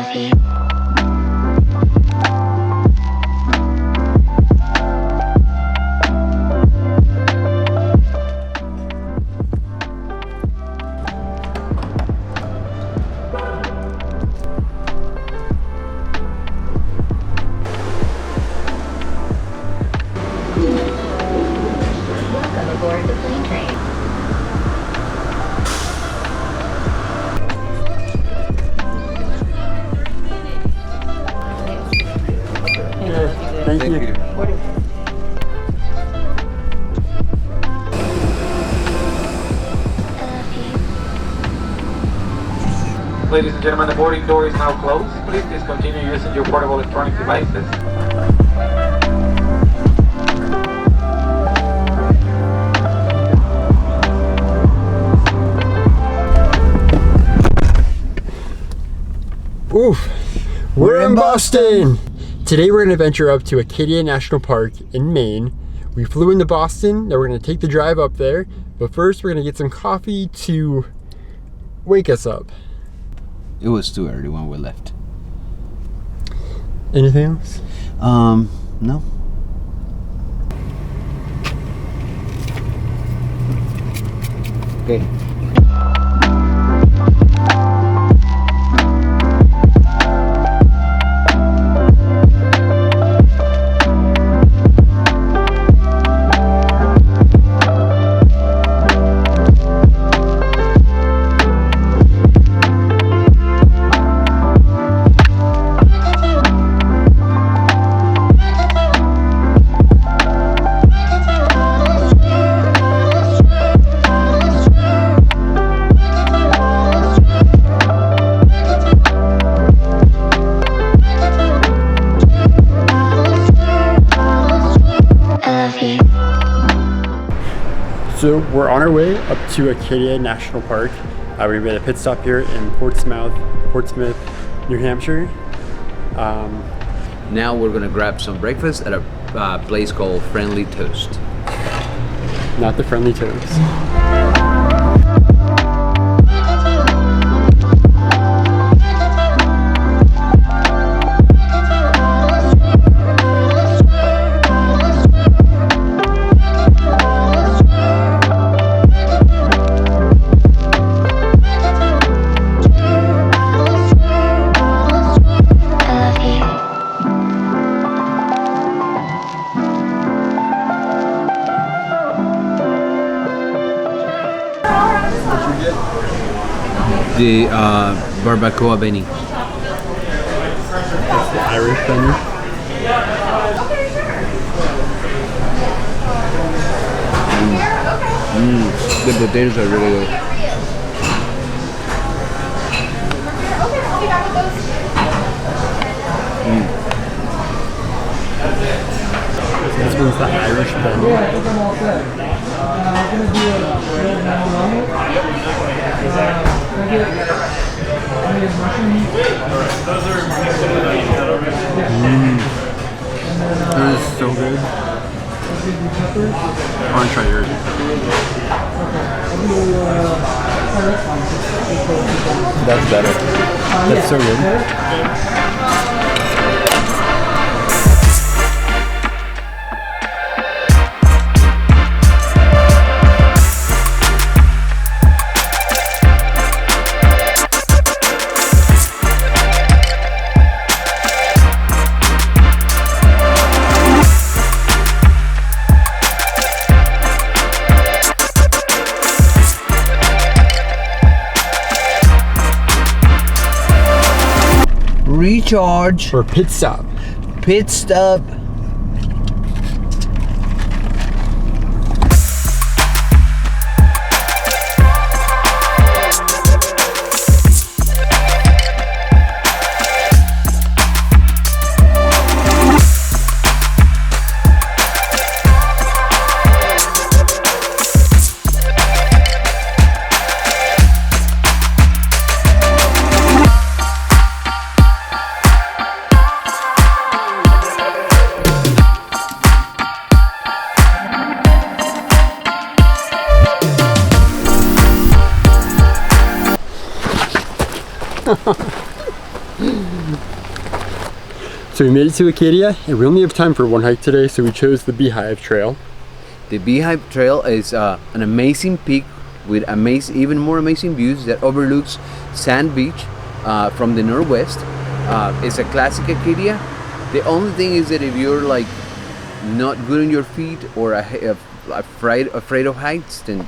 Thank you. Ladies and gentlemen, the boarding door is now closed. Please discontinue using your portable electronic devices. Oof, we're in Boston! Today we're going to venture up to Acadia National Park in Maine. We flew into Boston, now we're going to take the drive up there, but first we're going to get some coffee to wake us up. It was too early when we left. Anything else? No. Okay. So we're on our way up to Acadia National Park. We made a pit stop here in Portsmouth, New Hampshire. Now we're gonna grab some breakfast at a place called Friendly Toast. Not the Friendly Toast. The barbacoa Benny. That's the Irish Benny. The potatoes are really good. This one's the Irish Benny. That is so good. I want to try yours. That's better. That's so good. Recharge. For pit stop. Pit stop. So we made it to Acadia, and we only have time for one hike today, so we chose the Beehive Trail. The Beehive Trail is an amazing peak with even more amazing views that overlooks Sand Beach from the northwest. It's a classic Acadia. The only thing is that if you're like not good on your feet or afraid of heights, then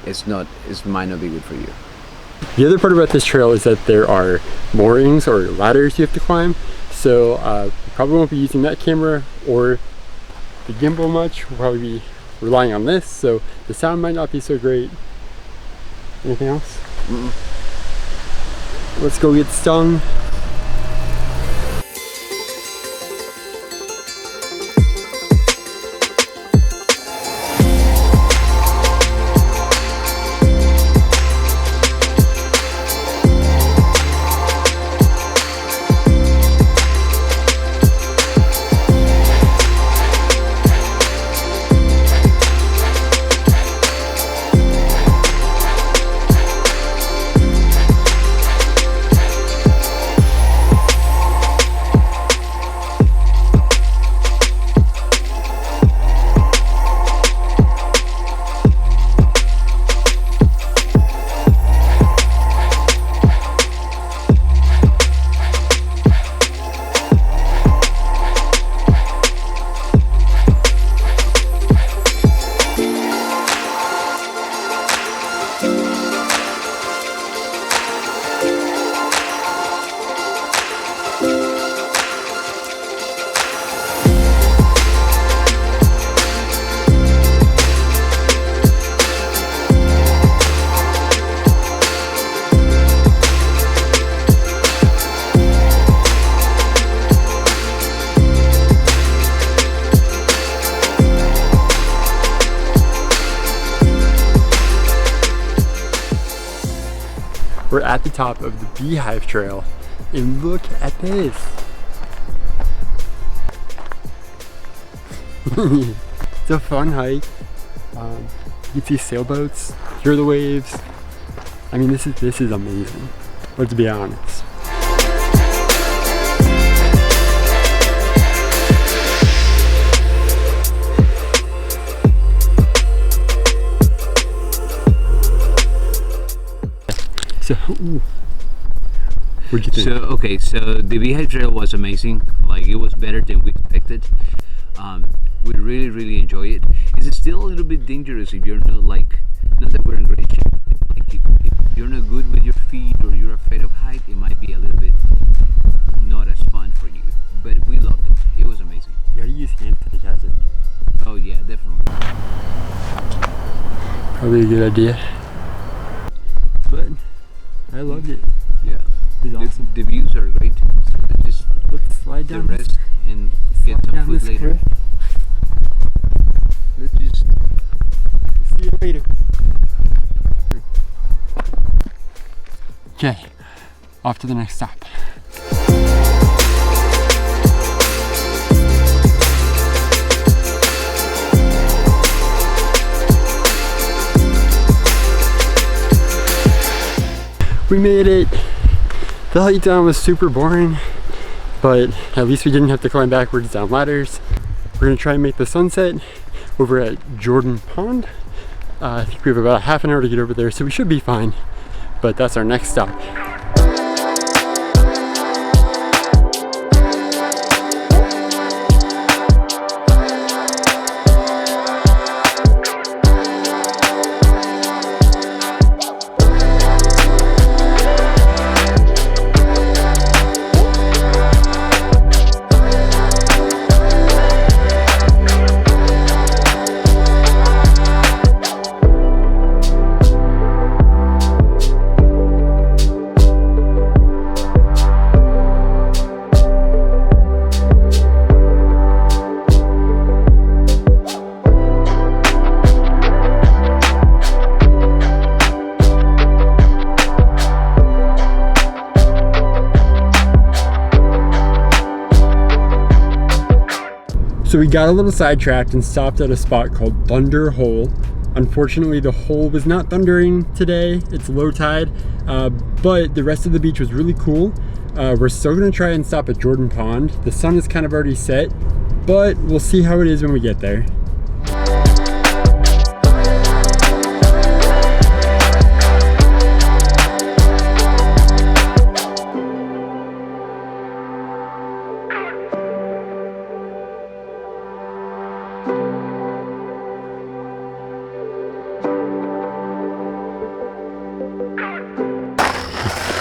it might not be good for you. The other part about this trail is that there are moorings or ladders you have to climb. So we probably won't be using that camera or the gimbal much. We'll probably be relying on this, so the sound might not be so great. Anything else? Let's go get stung. We're at the top of the Beehive Trail, and look at this. It's a fun hike. You can see sailboats, hear the waves. I mean, this is amazing. Let's be honest. So, what'd you think? So the Beehive Trail was amazing. Like, it was better than we expected. We really enjoy it. It's still a little bit dangerous if you're not that we're in great shape. Like, if you're not good with your feet or you're afraid of height, it might be a little bit not as fun for you. But we loved it. It was amazing. You gotta use hand sanitizer. Oh yeah, definitely. Probably a good idea. But I loved it. Yeah. It was awesome. The views are great. So let's slide down. Rest and get some food later. Let's just see you later. Okay, off to the next stop. We made it. The hike down was super boring, but at least we didn't have to climb backwards down ladders. We're gonna try and make the sunset over at Jordan Pond. I think we have about half an hour to get over there, so we should be fine, but that's our next stop. So we got a little sidetracked and stopped at a spot called Thunder Hole. Unfortunately, the hole was not thundering today. It's low tide, but the rest of the beach was really cool. We're still gonna try and stop at Jordan Pond. The sun is kind of already set, but we'll see how it is when we get there.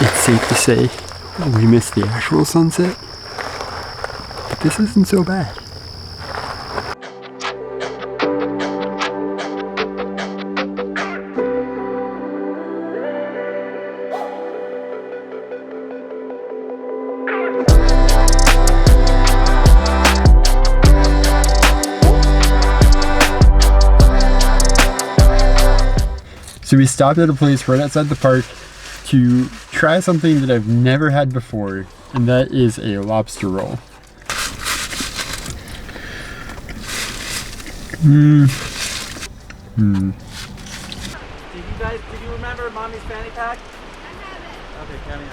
It's safe to say we missed the actual sunset, but this isn't so bad. So we stopped at a place right outside the park to try something that I've never had before, and that is a lobster roll. Did you remember Mommy's fanny pack? I have it. Okay, carry on.